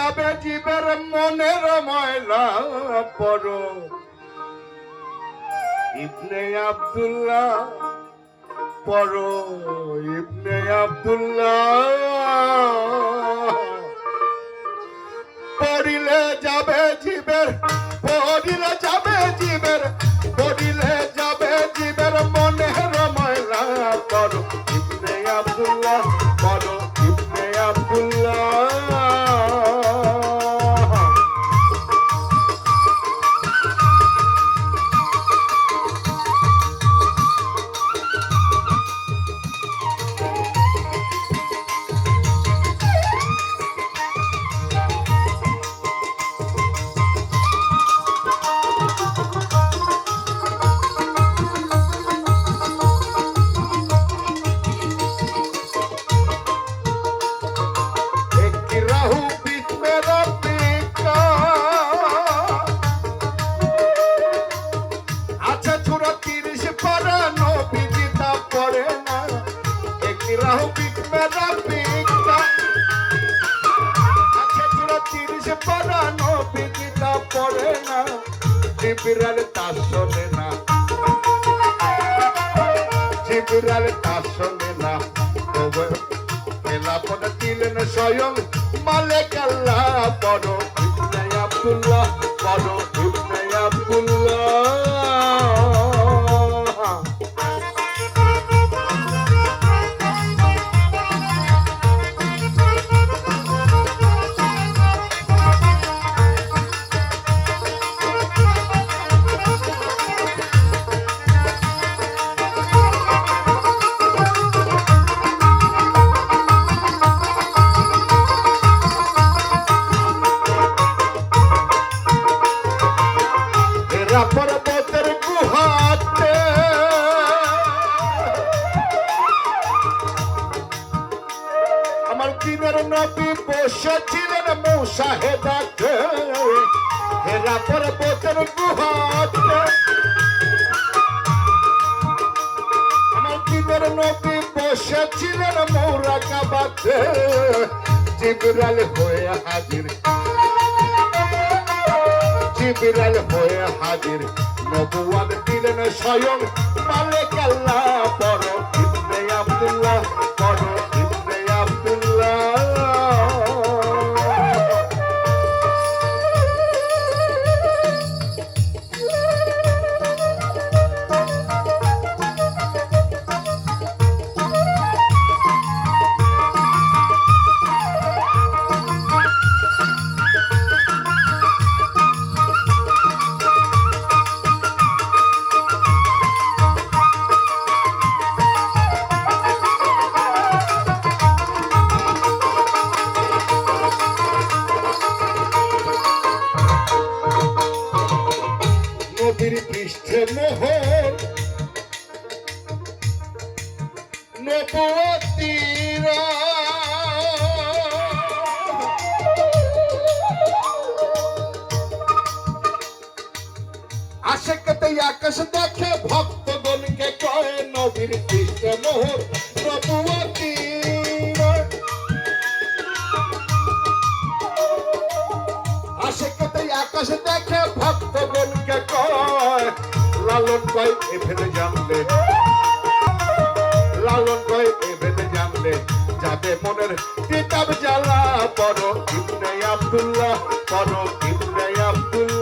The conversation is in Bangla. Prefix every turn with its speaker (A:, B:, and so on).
A: যাবে জীবের মনের ময়লা পড়ো ইবনে আব্দুল্লাহ পড়ো ইবনে আব্দুল্লাহ পড়িলে যাবে জীবের পড়িলে যাবে জীবের পড়িলে যাবে জীবের মনের ময়লা পড়ো ইবনে আব্দুল্লাহ পড়ো ইবনে আব্দুল্লাহ জিবরাইল তা শোনে না জিবরাইল তা শোনে না তবে খেলাফত দিলেন স্বয়ং মালিক আল্লাহ পড়ো ইবনে আব্দুল্লাহ পড়ো ইবনে আব্দুল্লাহ পর্বতের গুহাতে আমার দিনের নবী বসেছিলেন মুশাহেদাতে হেরা পর্বতের গুহাতে আমার দিনের নবী বসেছিলেন মুরাকাবাতে জিবরাইল হয়ে হাজির জিবরাইল হয়ে হাজির নবুয়াত দিলেন স্বয়ং মালিক আল্লাহ পড়ো ইবনে আব্দুল্লাহ পড়ো ইবনে আব্দুল্লাহ পৃষ্ঠে মোহর নবুয়তিরা আশিকতে আকাশ দেখে ভক্তগণকে কয় নবীর পৃষ্ঠে মোহর নবুয়তিরা আশিকতে আকাশ দেখে ভক্তগণকে কয় লালন কয় এভেবে জানলে লালন কয় এভেবে জানলে যাবে মনের কিতাব জ্বালা পড়ো ইবনে আব্দুল্লাহ পড়ো ইবনে আব্দুল্লাহ